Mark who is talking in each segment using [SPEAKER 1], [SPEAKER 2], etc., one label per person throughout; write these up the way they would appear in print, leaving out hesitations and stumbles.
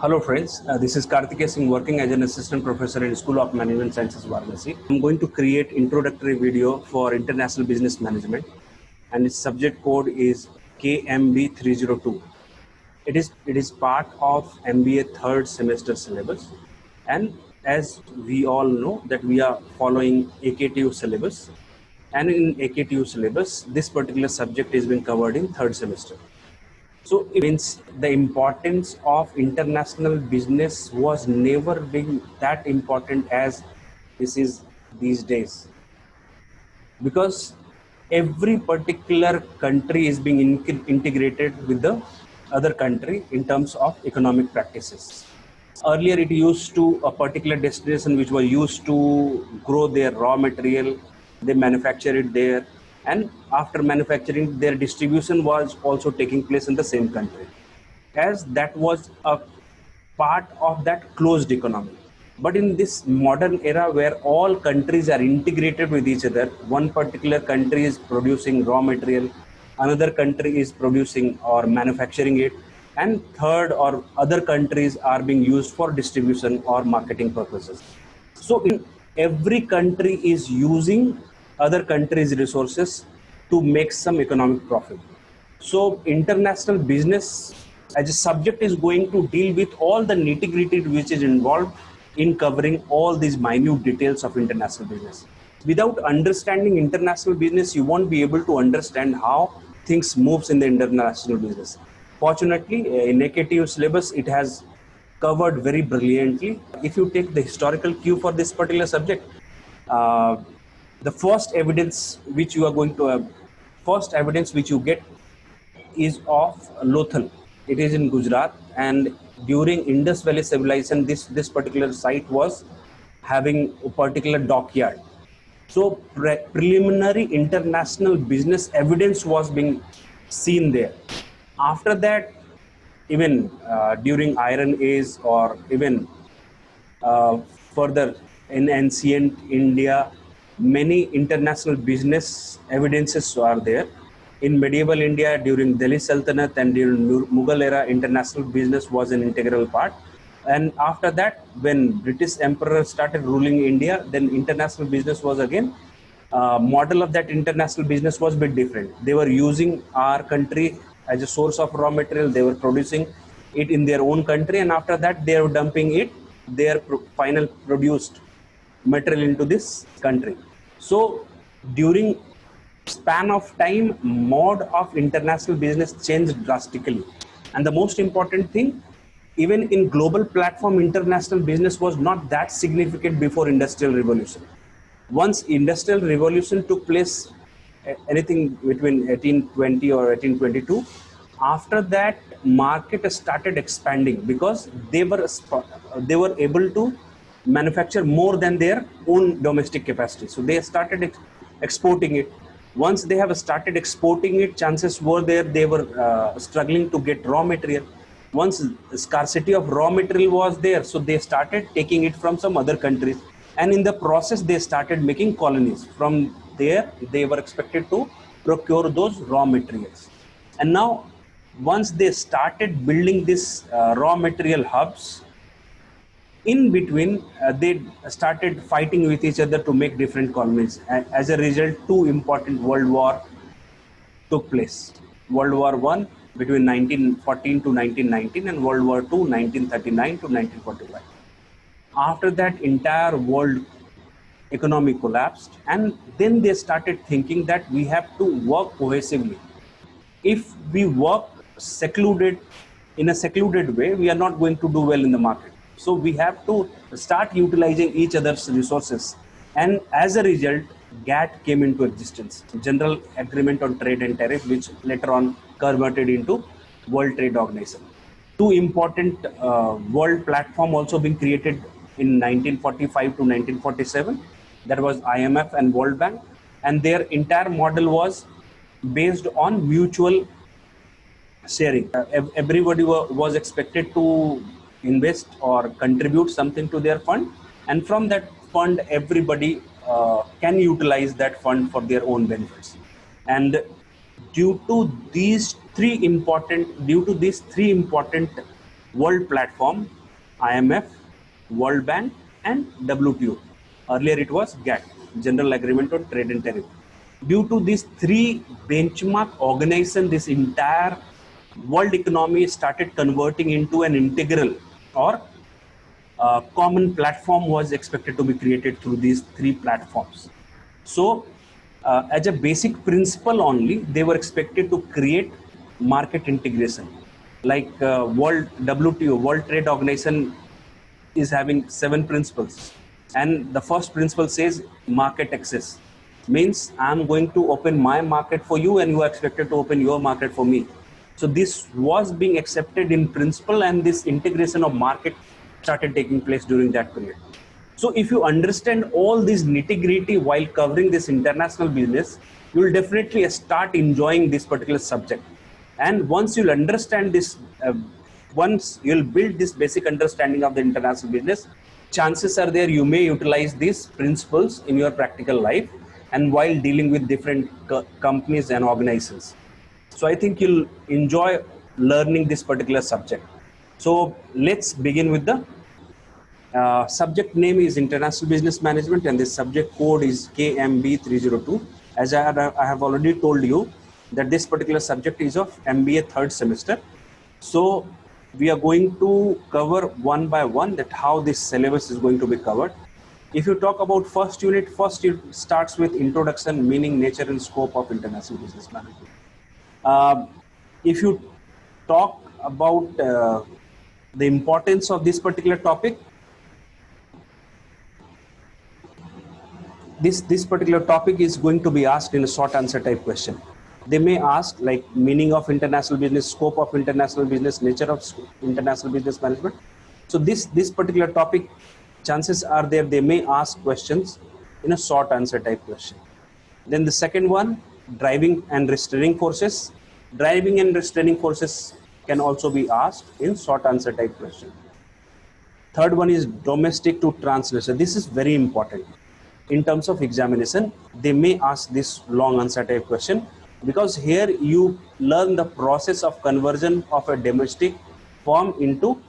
[SPEAKER 1] Hello friends, this is Karthikeya Singh working as an assistant professor in School of Management Sciences, Varanasi. I'm going to create introductory video for international business management and its subject code is KMB302. It is part of MBA third semester syllabus, and as we all know that we are following AKTU syllabus, and in AKTU syllabus this particular subject is being covered in third semester. So it means the importance of international business was never been that important as this is these days, because every particular country is being integrated with the other country in terms of economic practices. Earlier it used to a particular destination which were used to grow their raw material, they manufacture it there, and after manufacturing their distribution was also taking place in the same country, as that was a part of that closed economy. But in this modern era where all countries are integrated with each other, one particular country is producing raw material, another country is producing or manufacturing it, and third or other countries are being used for distribution or marketing purposes. So in every country is using other countries' resources to make some economic profit. So international business as a subject is going to deal with all the nitty-gritty which is involved in covering all these minute details of international business. Without understanding international business, you won't be able to understand how things moves in the international business. Fortunately, in AKTU syllabus, it has covered very brilliantly. If you take the historical cue for this particular subject, uh, the first evidence which you are going to first evidence which you get is of Lothal. It is in Gujarat, and during Indus Valley civilization, this particular site was having a particular dockyard. So preliminary international business evidence was being seen there. After that, even during Iron Age or even further in ancient India, many international business evidences are there. In medieval India, during Delhi Sultanate and during Mughal era, international business was an integral part. And after that, when British Emperor started ruling India, then international business was again, model of that international business was a bit different. They were using our country as a source of raw material. They were producing it in their own country, and after that, they were dumping it, their final produced material into this country. So during span of time, mode of international business changed drastically. And the most important thing, even in global platform, international business was not that significant before industrial revolution. Once industrial revolution took place, anything between 1820 or 1822, after that market started expanding because they were able to manufacture more than their own domestic capacity, so they started exporting it. Once they have started exporting it, chances were there they were struggling to get raw material. Once scarcity of raw material was there, so they started taking it from some other countries, and in the process they started making colonies. From there they were expected to procure those raw materials. And now once they started building this raw material hubs, in between they started fighting with each other to make different colonies, and as a result two important world war took place. World War One between 1914 to 1919, and World War Two 1939 to 1945. After that, entire world economy collapsed, and then they started thinking that we have to work cohesively. If we work secluded in a secluded way, we are not going to do well in the market. So we have to start utilizing each other's resources, and as a result, GATT came into existence, General Agreement on Trade and Tariff, which later on converted into World Trade Organization. Two important world platform also being created in 1945 to 1947. That was IMF and World Bank, and their entire model was based on mutual sharing. Everybody was expected to invest or contribute something to their fund, and from that fund, everybody can utilize that fund for their own benefits. And due to these three important World Platform, IMF, World Bank, and WTO. Earlier it was GATT, General Agreement on Trade and Tariff. Due to these three benchmark organizations, this entire world economy started converting into an integral or common platform was expected to be created through these three platforms. So, as a basic principle only, they were expected to create market integration. Like World WTO, World Trade Organization, is having 7 principles, and the first principle says market access. Means I'm going to open my market for you, and you are expected to open your market for me. So this was being accepted in principle, and this integration of market started taking place during that period. So if you understand all these nitty-gritty while covering this international business, you will definitely start enjoying this particular subject. And once you'll understand this, once you'll build this basic understanding of the international business, chances are there you may utilize these principles in your practical life and while dealing with different companies and organizations. So I think you'll enjoy learning this particular subject. So let's begin with the subject name is International Business Management, and this subject code is KMB302. As I have already told you that this particular subject is of MBA third semester. So we are going to cover one by one that how this syllabus is going to be covered. If you talk about first unit starts with introduction, meaning, nature and scope of international business management. If you talk about the importance of this particular topic, this particular topic is going to be asked in a short answer type question. They may ask like meaning of international business, scope of international business, nature of international business management. So this particular topic, chances are there they may ask questions in a short answer type question. Then the second one, driving and restraining forces. Driving and restraining forces can also be asked in short answer type question. Third one is domestic to transnational. This is very important. In terms of examination, they may ask this long answer type question, because here you learn the process of conversion of a domestic firm into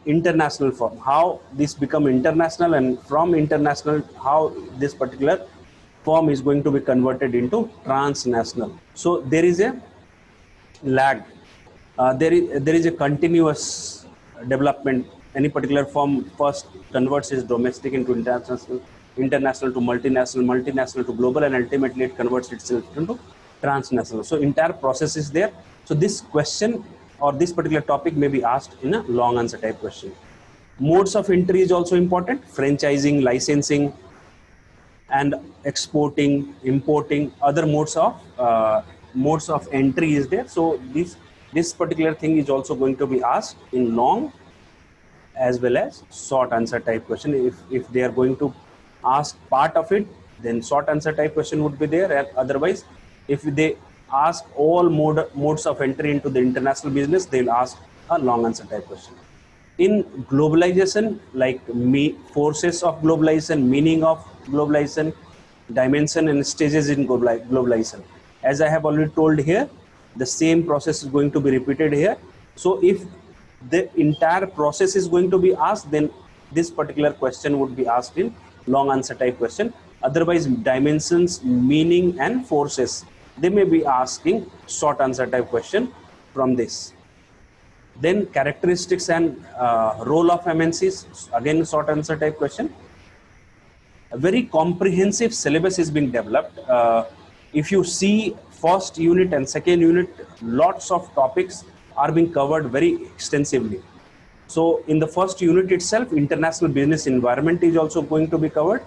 [SPEAKER 1] international firm, how this become international, and from international how this particular firm is going to be converted into transnational. So there is a lag, there is a continuous development. Any particular firm first converts its domestic into international, international to multinational, multinational to global, and ultimately it converts itself into transnational. So entire process is there. So this question or this particular topic may be asked in a long answer type question. Modes of entry is also important. Franchising, licensing, and exporting, importing, other modes of entry is there. So this particular thing is also going to be asked in long as well as short answer type question. If they are going to ask part of it, then short answer type question would be there, and otherwise if they ask all modes of entry into the international business, they'll ask a long answer type question. In globalization, like forces of globalization, meaning of globalization, dimension and stages in globalization. As I have already told here, the same process is going to be repeated here. So if the entire process is going to be asked, then this particular question would be asked in long answer type question. Otherwise, dimensions, meaning and forces, they may be asking short answer type question from this. Then characteristics and role of MNCs, again short answer type question. A very comprehensive syllabus is being developed. If you see first unit and second unit, lots of topics are being covered very extensively. So in the first unit itself, international business environment is also going to be covered.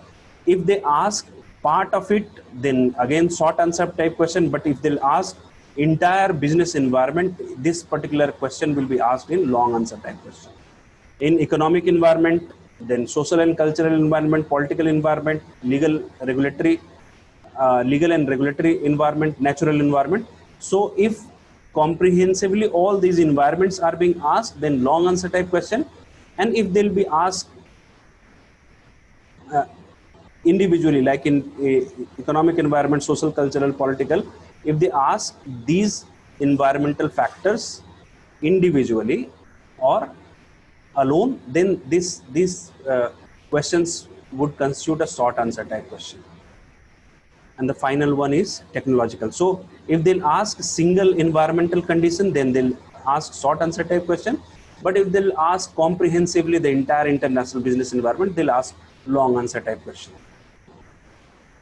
[SPEAKER 1] If they ask part of it, then again short answer type question. But if they'll ask entire business environment, this particular question will be asked in long answer type question. In economic environment, then social and cultural environment, political environment, legal and regulatory environment, natural environment. So if comprehensively all these environments are being asked, then long answer type question. And if they'll be asked individually, like in economic environment, social, cultural, political, if they ask these environmental factors individually, or alone, then these questions would constitute a short answer type question. And the final one is technological. So if they'll ask single environmental condition, then they'll ask short answer type question. But if they'll ask comprehensively the entire international business environment, they'll ask long answer type question.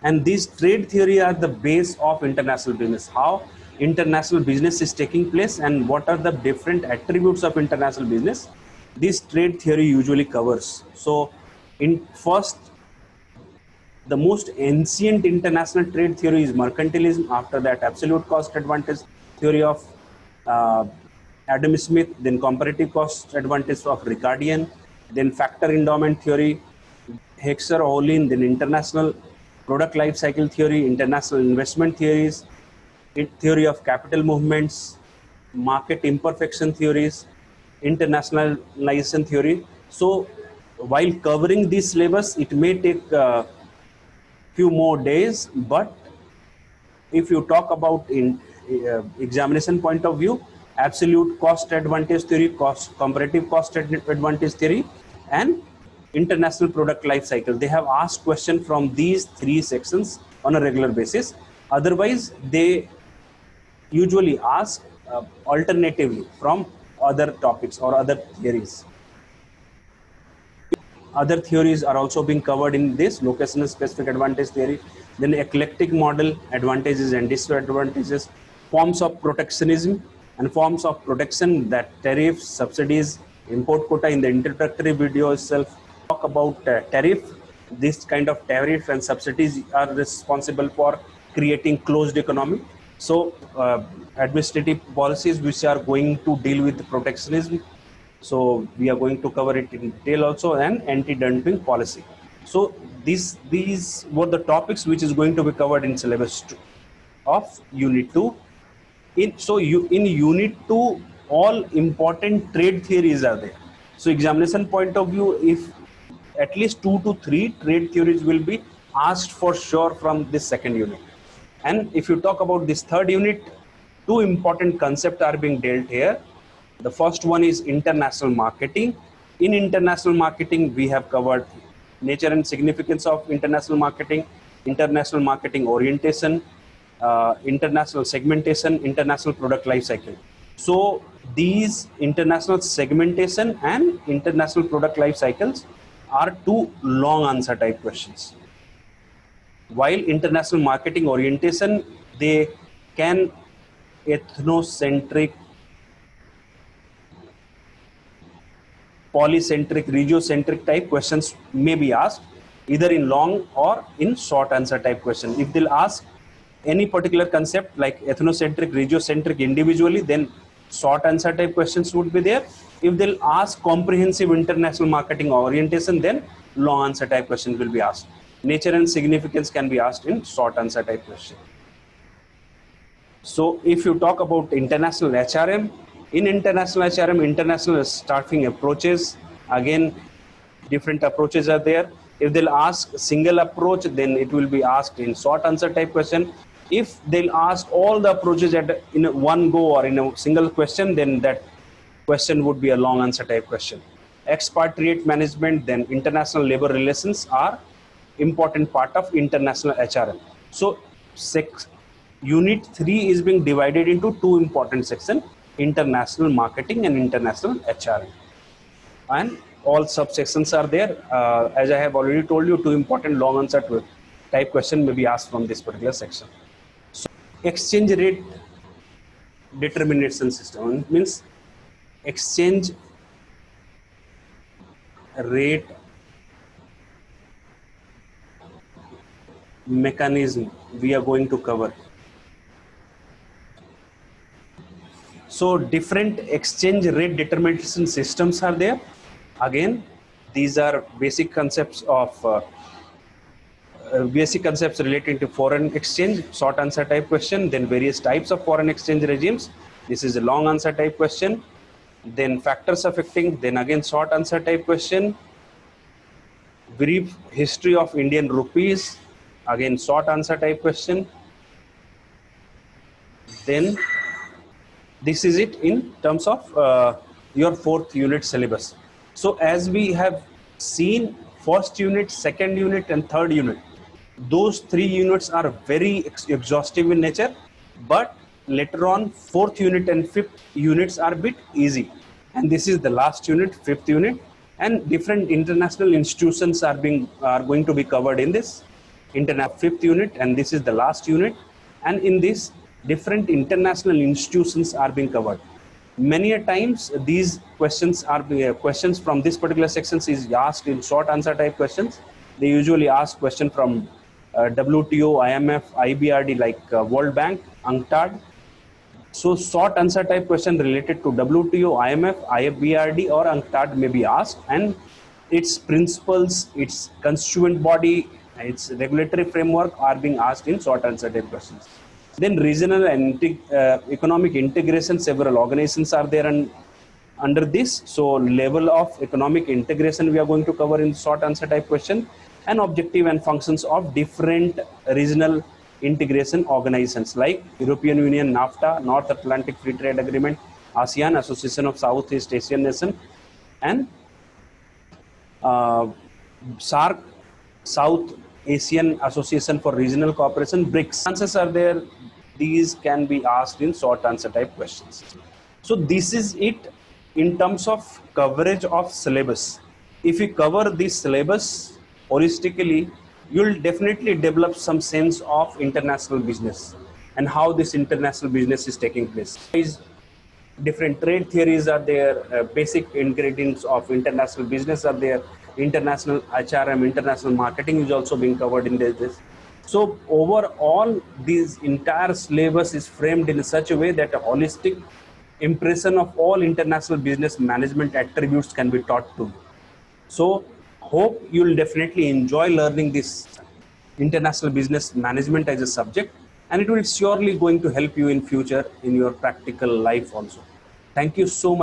[SPEAKER 1] And these trade theory are the base of international business, how international business is taking place and what are the different attributes of international business. This trade theory usually covers. So in first, the most ancient international trade theory is mercantilism. After that, absolute cost advantage theory of Adam Smith, then comparative cost advantage of Ricardian, then factor endowment theory, Hexer Olin, then international product life cycle theory, international investment theories, theory of capital movements, market imperfection theories, internationalization theory. So while covering these syllabus, it may take few more days, but if you talk about in examination point of view, absolute cost advantage theory, comparative cost advantage theory, and international product life cycle, they have asked question from these three sections on a regular basis. Otherwise, they usually ask alternatively from other topics or other theories. Other theories are also being covered in this locational specific advantage theory, then eclectic model, advantages and disadvantages, forms of protectionism and forms of protection, that tariffs, subsidies, import quota. In the introductory video itself, talk about tariff. This kind of tariff and subsidies are responsible for creating closed economy. So administrative policies which are going to deal with protectionism, so we are going to cover it in detail also, and anti-dumping policy. So these were the topics which is going to be covered in syllabus 2 of unit 2. In unit 2, all important trade theories are there. So examination point of view, if at least 2 to 3 trade theories will be asked for sure from this second unit. And if you talk about this third unit, 2 important concepts are being dealt here. The first one is international marketing. In international marketing, we have covered nature and significance of international marketing orientation, international segmentation, international product life cycle. So these international segmentation and international product life cycles are 2 long answer type questions. While international marketing orientation, they can ethnocentric, polycentric, regiocentric type questions may be asked either in long or in short answer type question. If they'll ask any particular concept like ethnocentric, regiocentric individually, then short answer type questions would be there. If they'll ask comprehensive international marketing orientation, then long answer type question will be asked. Nature and significance can be asked in short answer type question. So if you talk about international HRM, in international HRM, international staffing approaches, again, different approaches are there. If they'll ask single approach, then it will be asked in short answer type question. If they'll ask all the approaches in one go or in a single question, then that question would be a long answer type question. Expatriate management, then international labor relations are important part of international HRM. So unit 3 is being divided into 2 important sections: international marketing and international HRM. And all subsections are there. As I have already told you, 2 important long answer type question may be asked from this particular section. So exchange rate determination system means exchange rate mechanism we are going to cover. So different exchange rate determination systems are there. Again, these are basic concepts of relating to foreign exchange, short answer type question, then various types of foreign exchange regimes. This is a long answer type question. Then factors affecting, then again short answer type question. Brief history of Indian rupees, again short answer type question. Then this is it in terms of your fourth unit syllabus. So as we have seen, first unit, second unit, and third unit, those 3 units are very exhaustive in nature, but later on fourth unit and fifth units are a bit easy. And this is the last unit, fifth unit, and different international institutions are going to be covered in this fifth unit, and this is the last unit. And in this, different international institutions are being covered. Many a times these questions are questions from this particular sections is asked in short answer type questions. They usually ask question from WTO, IMF, IBRD, like World Bank, UNCTAD. So short answer type question related to WTO, IMF, IBRD or UNCTAD may be asked, and its principles, its constituent body, its regulatory framework are being asked in short answer type questions. Then regional and economic integration, several organizations are there and under this. So level of economic integration we are going to cover in short answer type question, and objective and functions of different regional integration organizations like European Union, NAFTA, North Atlantic Free Trade Agreement, ASEAN, Association of Southeast Asian Nations, and SAARC, South Asian Association for Regional Cooperation, BRICS. Answers are there. These can be asked in short answer type questions. So this is it in terms of coverage of syllabus. If you cover this syllabus holistically, you'll definitely develop some sense of international business and how this international business is taking place. Different trade theories are there, basic ingredients of international business are there, international HRM, international marketing is also being covered in this. So overall, this entire syllabus is framed in such a way that a holistic impression of all international business management attributes can be taught to. So hope you will definitely enjoy learning this international business management as a subject, and it will surely going to help you in future in your practical life also. Thank you so much.